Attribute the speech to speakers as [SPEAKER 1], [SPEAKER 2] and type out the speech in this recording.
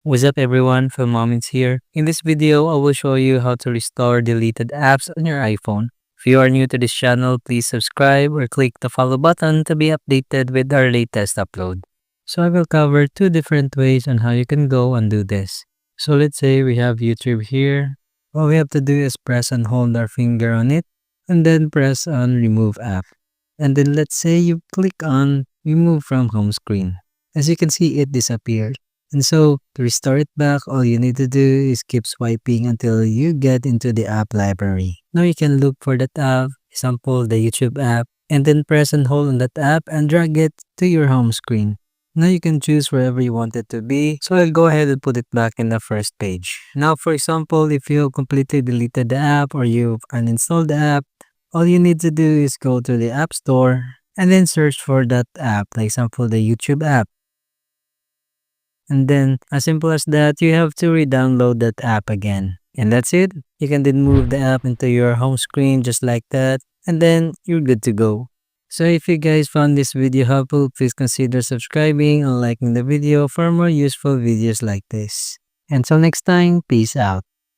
[SPEAKER 1] What's up everyone, Filmoments here. In this video, I will show you how to restore deleted apps on your iPhone. If you are new to this channel, please subscribe or click the follow button to be updated with our latest upload. So I will cover two different ways on how you can go and do this. So let's say we have YouTube here. All we have to do is press and hold our finger on it and then press on remove app. And then let's say you click on remove from home screen. As you can see, it disappeared. And so to restore it back, all you need to do is keep swiping until you get into the app library. Now you can look for that app, example the YouTube app, and then press and hold on that app and drag it to your home screen. Now you can choose wherever you want it to be, so I'll go ahead and put it back in the first page. Now for example, if you completely deleted the app or you've uninstalled the app, all you need to do is go to the App Store and then search for that app, like example the YouTube app. And then, as simple as that, you have to re-download that app again. And that's it. You can then move the app into your home screen just like that. And then, you're good to go. So if you guys found this video helpful, please consider subscribing and liking the video for more useful videos like this. Until next time, peace out.